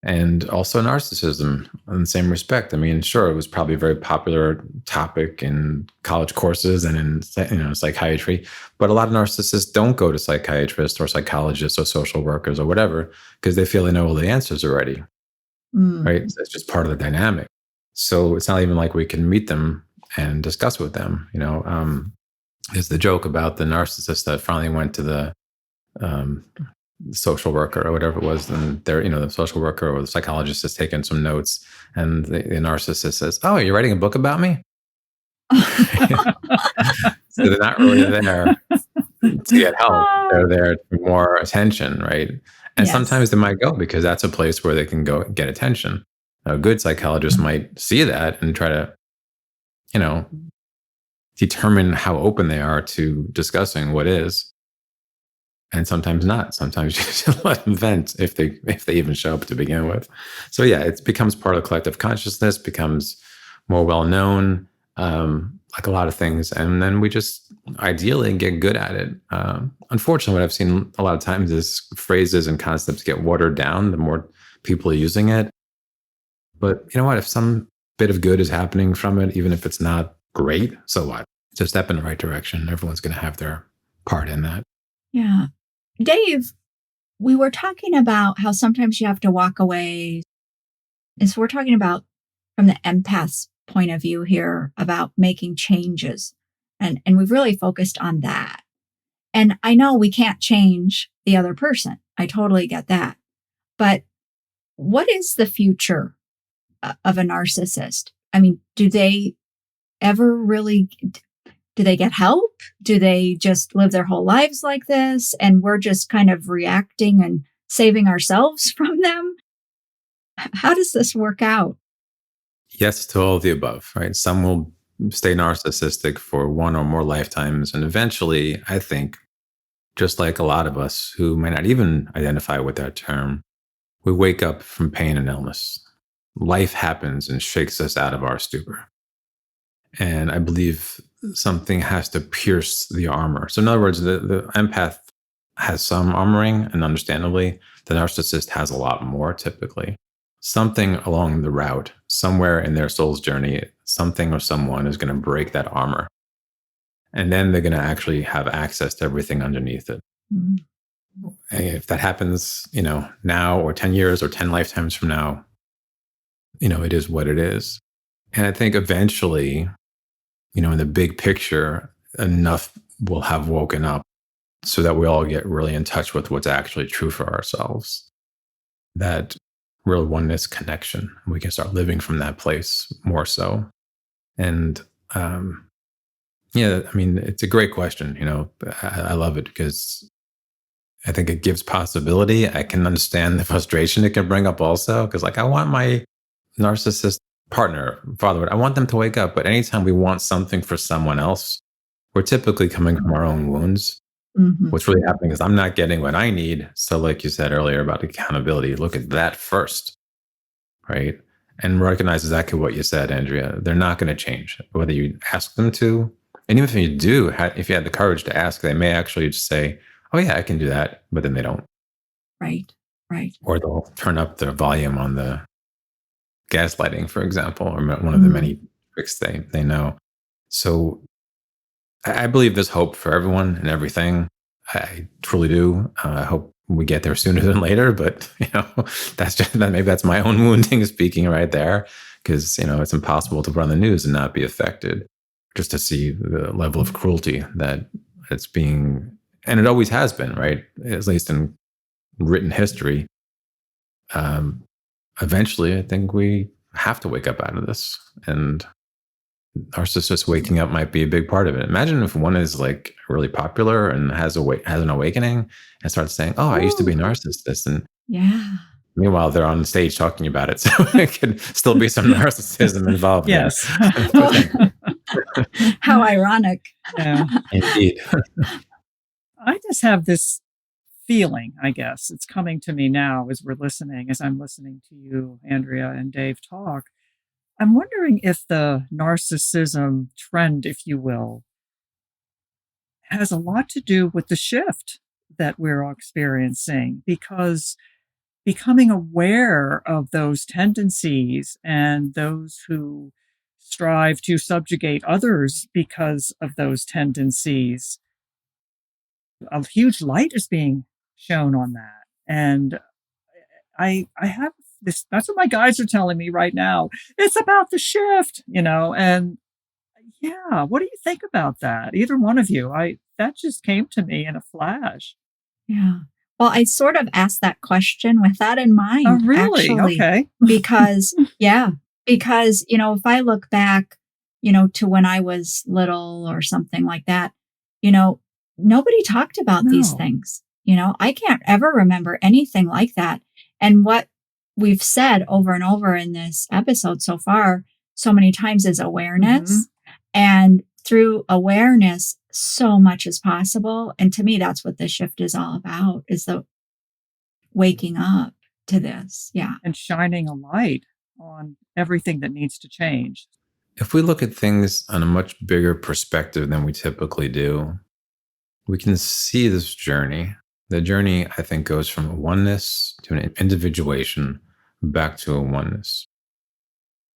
And also narcissism in the same respect. I mean, sure, it was probably a very popular topic in college courses and in psychiatry, but a lot of narcissists don't go to psychiatrists or psychologists or social workers or whatever because they feel they know all the answers already, right? So it's just part of the dynamic. So it's not even like we can meet them and discuss with them. There's the joke about the narcissist that finally went to the social worker or whatever it was, and the social worker or the psychologist has taken some notes, and the narcissist says, "Oh, you're writing a book about me?" So they're not really there to get help. They're there for more attention, right? And Yes. sometimes they might go because that's a place where they can go get attention. A good psychologist might see that and try to, determine how open they are to discussing what is. And sometimes not. Sometimes you just let them vent if they even show up to begin with. So yeah, it becomes part of collective consciousness, becomes more well known, like a lot of things, and then we just ideally get good at it. Unfortunately, what I've seen a lot of times is phrases and concepts get watered down the more people are using it. But you know what? If some bit of good is happening from it, even if it's not great, so what? It's a step in the right direction. Everyone's going to have their part in that. Yeah. Dave, we were talking about how sometimes you have to walk away. And so we're talking about from the empath's point of view here about making changes. And we've really focused on that. And I know we can't change the other person. I totally get that. But what is the future of a narcissist? I mean, do they ever really... Do they get help? Do they just live their whole lives like this? And we're just kind of reacting and saving ourselves from them? How does this work out? Yes to all of the above, right? Some will stay narcissistic for one or more lifetimes. And eventually, I think, just like a lot of us who might not even identify with that term, we wake up from pain and illness. Life happens and shakes us out of our stupor. And I believe something has to pierce the armor. So in other words, the empath has some armoring, and understandably, the narcissist has a lot more typically. Something along the route, somewhere in their soul's journey, something or someone is going to break that armor. And then they're going to actually have access to everything underneath it. Mm-hmm. And if that happens, now or 10 years or 10 lifetimes from now, it is what it is. And I think eventually, in the big picture, enough will have woken up so that we all get really in touch with what's actually true for ourselves. That real oneness connection. We can start living from that place more so. And it's a great question. I love it because I think it gives possibility. I can understand the frustration it can bring up also, because I want my narcissist partner, father, I want them to wake up. But anytime we want something for someone else, we're typically coming from our own wounds. Mm-hmm. What's really happening is I'm not getting what I need. So like you said earlier about accountability, look at that first, right? And recognize exactly what you said, Andrea. They're not going to change, whether you ask them to. And even if you do, if you had the courage to ask, they may actually just say, oh yeah, I can do that. But then they don't. Right. Or they'll turn up their volume on the gaslighting, for example, or one of the many tricks they know. So I believe there's hope for everyone and everything. I truly do. I hope we get there sooner than later, but maybe that's my own wounding speaking right there, because it's impossible to run the news and not be affected. Just to see the level of cruelty that it's being, and it always has been, right? At least in written history. eventually, I think we have to wake up out of this. And narcissist waking up might be a big part of it. Imagine if one is like really popular and has an awakening and starts saying, "Oh, I used to be a narcissist," and Yeah. meanwhile they're on stage talking about it, so it could still be some narcissism involved. Yes. How ironic. Yeah. Indeed. I just have this feeling, I guess, it's coming to me now as I'm listening to you, Andrea and Dave talk. I'm wondering if the narcissism trend, if you will, has a lot to do with the shift that we're all experiencing, because becoming aware of those tendencies and those who strive to subjugate others because of those tendencies, a huge light is being shown on that. And I have this, that's what my guys are telling me right now. It's about the shift, and yeah, what do you think about that? Either one of you. That just came to me in a flash. Yeah. Well, I sort of asked that question with that in mind. Oh, really? Actually, Okay. because if I look back, to when I was little or something like that, nobody talked about these No. things. I can't ever remember anything like that. And what we've said over and over in this episode so far, so many times, is awareness. Mm-hmm. And through awareness, so much is possible. And to me, that's what this shift is all about, is the waking up to this. Yeah. And shining a light on everything that needs to change. If we look at things on a much bigger perspective than we typically do, we can see this journey. The journey, I think, goes from a oneness to an individuation back to a oneness.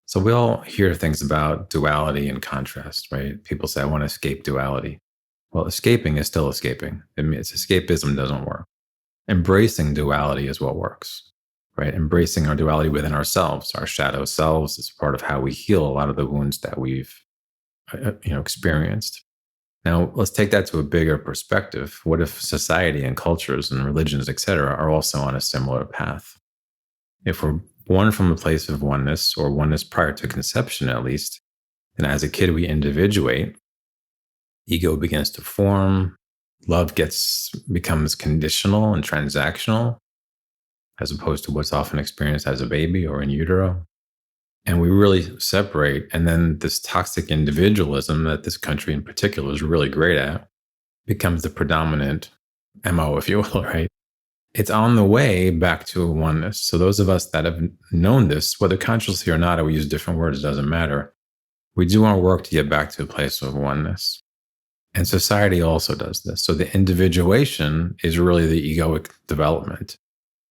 So we all hear things about duality and contrast, right? People say, I want to escape duality. Well, escaping is still escaping. It's escapism doesn't work. Embracing duality is what works, right? Embracing our duality within ourselves, our shadow selves, is part of how we heal a lot of the wounds that we've experienced. Now, let's take that to a bigger perspective. What if society and cultures and religions, et cetera, are also on a similar path? If we're born from a place of oneness, or oneness prior to conception at least, then as a kid we individuate, ego begins to form, love becomes conditional and transactional, as opposed to what's often experienced as a baby or in utero. And we really separate. And then this toxic individualism that this country in particular is really great at becomes the predominant MO, if you will, right? It's on the way back to a oneness. So those of us that have known this, whether consciously or not, or we use different words, it doesn't matter. We do our work to get back to a place of oneness. And society also does this. So the individuation is really the egoic development.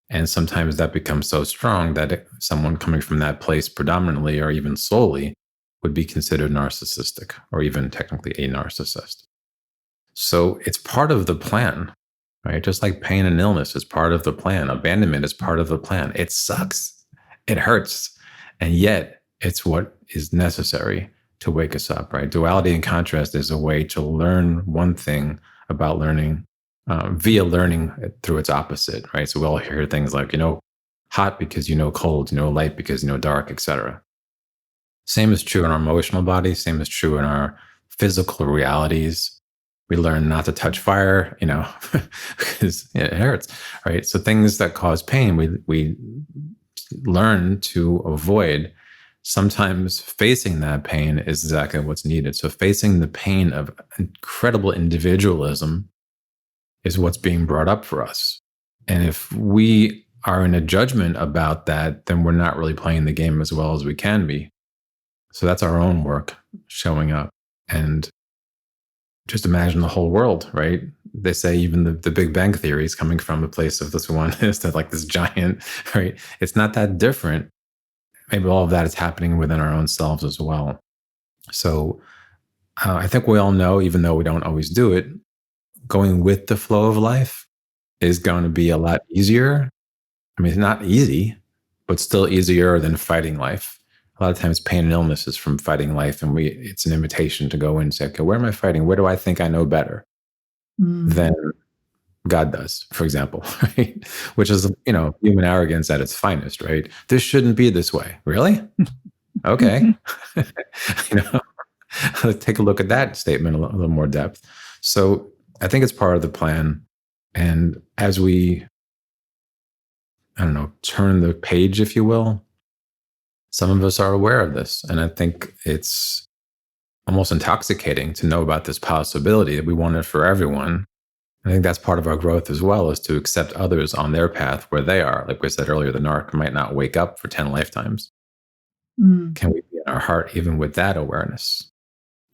And sometimes that becomes so strong that someone coming from that place predominantly or even solely would be considered narcissistic, or even technically a narcissist. So it's part of the plan, right? Just like pain and illness is part of the plan. Abandonment is part of the plan. It sucks. It hurts. And yet it's what is necessary to wake us up, right? Duality and contrast is a way to learn one thing about learning via learning through its opposite, right? So we all hear things like, hot because cold, light because dark, etc. Same is true in our emotional body. Same is true in our physical realities. We learn not to touch fire, because it hurts, right? So things that cause pain, we learn to avoid. Sometimes facing that pain is exactly what's needed. So facing the pain of incredible individualism is what's being brought up for us. And if we are in a judgment about that, then we're not really playing the game as well as we can be. So that's our own work showing up. And just imagine the whole world, right? They say even the Big Bang Theory is coming from a place of this oneness, that like this giant, right? It's not that different. Maybe all of that is happening within our own selves as well. So I think we all know, even though we don't always do it, going with the flow of life is going to be a lot easier. I mean, it's not easy, but still easier than fighting life. A lot of times pain and illness is from fighting life, and it's an invitation to go in and say, okay, where am I fighting? Where do I think I know better than God does, for example, right? Which is, human arrogance at its finest, right? This shouldn't be this way. Really? Okay. you know, let's take a look at that statement a little more depth. So I think it's part of the plan. And as we, turn the page, if you will, some of us are aware of this. And I think it's almost intoxicating to know about this possibility that we want it for everyone. I think that's part of our growth as well, is to accept others on their path where they are. Like we said earlier, the narc might not wake up for 10 lifetimes. Can we be in our heart even with that awareness?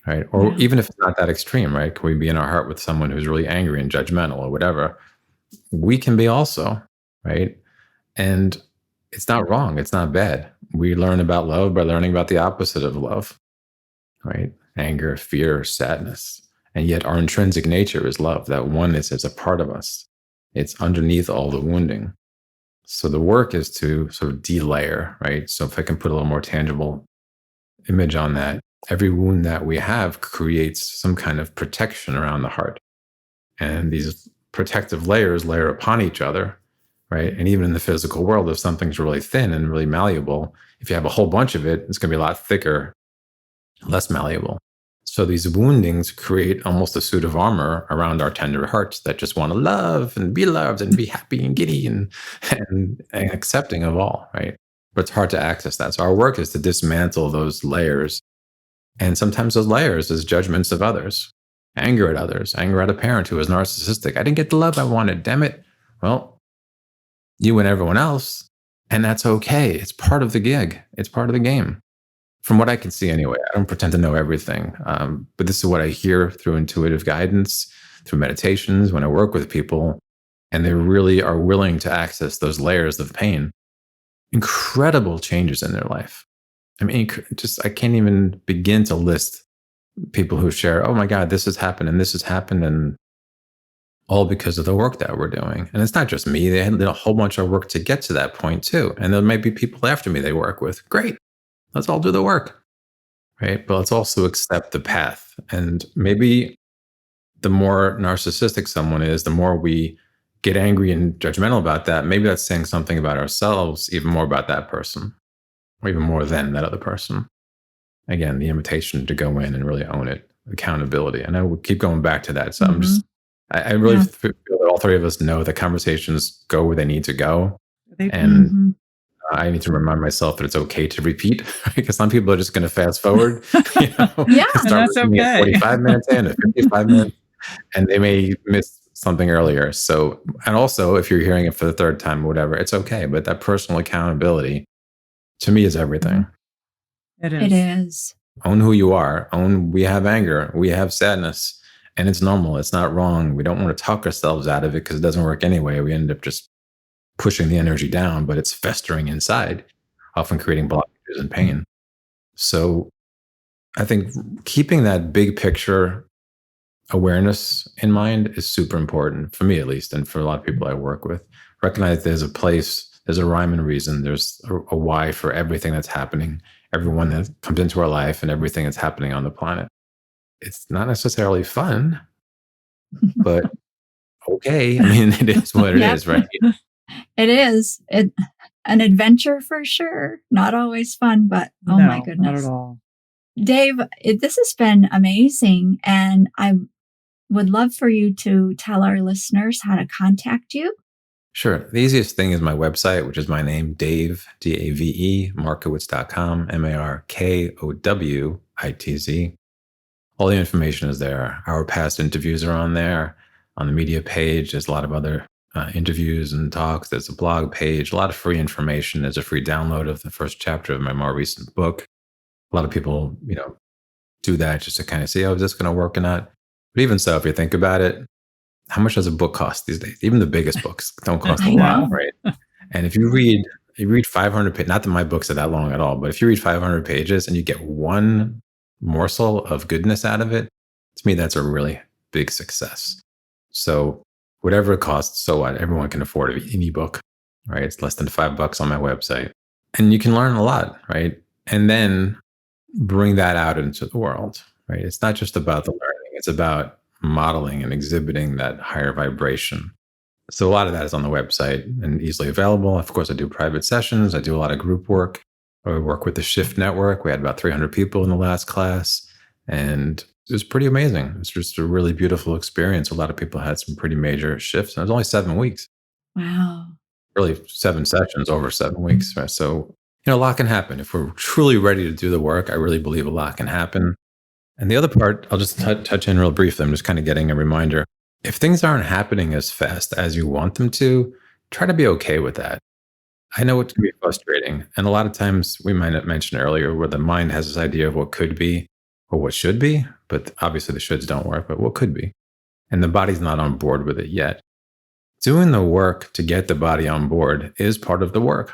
Right? Or even if it's not that extreme, right? Can we be in our heart with someone who's really angry and judgmental or whatever? We can be also, right? And it's not wrong. It's not bad. We learn about love by learning about the opposite of love, right? Anger, fear, sadness. And yet our intrinsic nature is love. That oneness is a part of us. It's underneath all the wounding. So the work is to sort of delayer, right? So if I can put a little more tangible image on that, every wound that we have creates some kind of protection around the heart. And these protective layers layer upon each other, right? And even in the physical world, if something's really thin and really malleable, if you have a whole bunch of it, it's going to be a lot thicker, less malleable. So these woundings create almost a suit of armor around our tender hearts that just want to love and be loved and be happy and giddy and accepting of all, right? But it's hard to access that. So our work is to dismantle those layers. And sometimes those layers is judgments of others, anger at others, anger at a parent who is narcissistic. I didn't get the love I wanted, damn it. Well, you and everyone else, and that's okay. It's part of the gig. It's part of the game. From what I can see anyway, I don't pretend to know everything, but this is what I hear through intuitive guidance, through meditations, when I work with people, and they really are willing to access those layers of pain. Incredible changes in their life. I mean, I can't even begin to list people who share, oh my God, this has happened and this has happened, and all because of the work that we're doing. And it's not just me. They had a whole bunch of work to get to that point too. And there might be people after me they work with. Great. Let's all do the work, right? But let's also accept the path. And maybe the more narcissistic someone is, the more we get angry and judgmental about that, maybe that's saying something about ourselves, even more about that person, or even more than that other person. Again, the invitation to go in and really own it, accountability. And I will keep going back to that. So I really feel that all three of us know that conversations go where they need to go. And I need to remind myself that it's okay to repeat, because some people are just going to fast forward. And that's okay. At 45 minutes in, at 55 minutes, and they may miss something earlier. So, and also if you're hearing it for the third time, whatever, it's okay. But that personal accountability to me is everything. It is. It is. Own who you are. We have anger. We have sadness. And it's normal. It's not wrong. We don't want to talk ourselves out of it because it doesn't work anyway. We end up just pushing the energy down, but it's festering inside, often creating blockages and pain. So I think keeping that big picture awareness in mind is super important, for me at least, and for a lot of people I work with. Recognize there's a place, there's a rhyme and reason, there's a why for everything that's happening, everyone that comes into our life and everything that's happening on the planet. It's not necessarily fun, but okay. I mean, it is what it is, right? It is an adventure for sure. Not always fun, but oh my goodness. Not at all. Dave, this has been amazing. And I would love for you to tell our listeners how to contact you. Sure. The easiest thing is my website, which is my name, Dave, Dave, Markowitz.com, Markowitz. All the information is there. Our past interviews are on there. On the media page, there's a lot of other interviews and talks. There's a blog page, a lot of free information. There's a free download of the first chapter of my more recent book. A lot of people, do that just to kind of see, is this going to work or not? But even so, if you think about it, how much does a book cost these days? Even the biggest books don't cost a lot, right? And if you read 500 pages, not that my books are that long at all, but if you read 500 pages and you get one morsel of goodness out of it, to me, that's a really big success. So whatever it costs, so what? Everyone can afford an ebook, right? It's less than $5 on my website. And you can learn a lot, right? And then bring that out into the world, right? It's not just about the learning. It's about modeling and exhibiting that higher vibration So a lot of that is on the website and easily available. Of course, I do private sessions. I do a lot of group work. I work with the Shift Network. We had about 300 people in the last class, and it was pretty amazing. It was just a really beautiful experience. A lot of people had some pretty major shifts. And it was only 7 weeks, Wow. really 7 sessions over 7 weeks. Right? So, a lot can happen. If we're truly ready to do the work, I really believe a lot can happen. And the other part, I'll just touch in real briefly. I'm just kind of getting a reminder. If things aren't happening as fast as you want them to, try to be okay with that. I know it can be frustrating. And a lot of times, we might have mentioned earlier, where the mind has this idea of what could be or what should be, but obviously the shoulds don't work, but what could be. And the body's not on board with it yet. Doing the work to get the body on board is part of the work,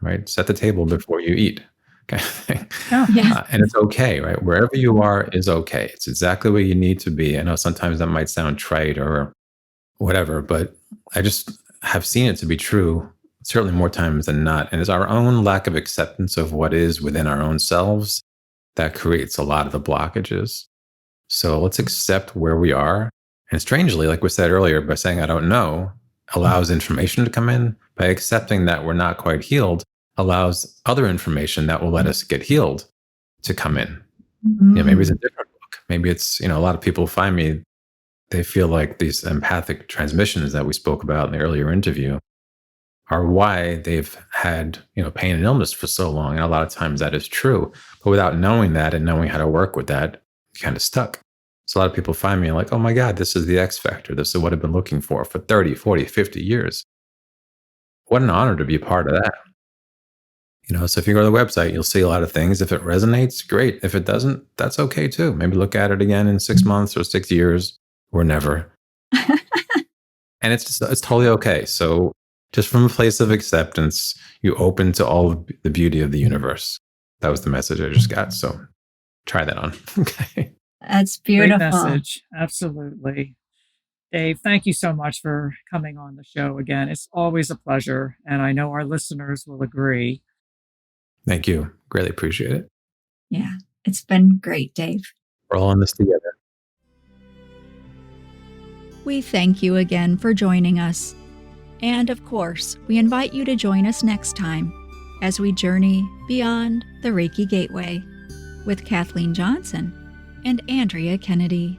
right? Set the table before you eat. Kind of thing. Yeah. And it's okay, right? Wherever you are is okay. It's exactly where you need to be. I know sometimes that might sound trite or whatever, but I just have seen it to be true, certainly more times than not. And it's our own lack of acceptance of what is within our own selves that creates a lot of the blockages. So let's accept where we are. And strangely, like we said earlier, by saying I don't know, allows information to come in. By accepting that we're not quite healed, allows other information that will let us get healed to come in. Maybe it's a different book. Maybe it's, a lot of people find me, they feel like these empathic transmissions that we spoke about in the earlier interview are why they've had, pain and illness for so long. And a lot of times that is true. But without knowing that and knowing how to work with that, you're kind of stuck. So a lot of people find me like, oh my God, this is the X factor. This is what I've been looking for 30, 40, 50 years. What an honor to be a part of that. So if you go to the website, you'll see a lot of things. If it resonates, great. If it doesn't, that's okay too. Maybe look at it again in 6 months or 6 years or never. And it's totally okay. So just from a place of acceptance, you open to all of the beauty of the universe. That was the message I just got. So try that on. Okay. That's beautiful. Great message. Absolutely. Dave, thank you so much for coming on the show again. It's always a pleasure. And I know our listeners will agree. Thank you. Greatly appreciate it. Yeah, it's been great, Dave. We're all in this together. We thank you again for joining us. And of course, we invite you to join us next time as we journey beyond the Reiki Gateway with Kathleen Johnson and Andrea Kennedy.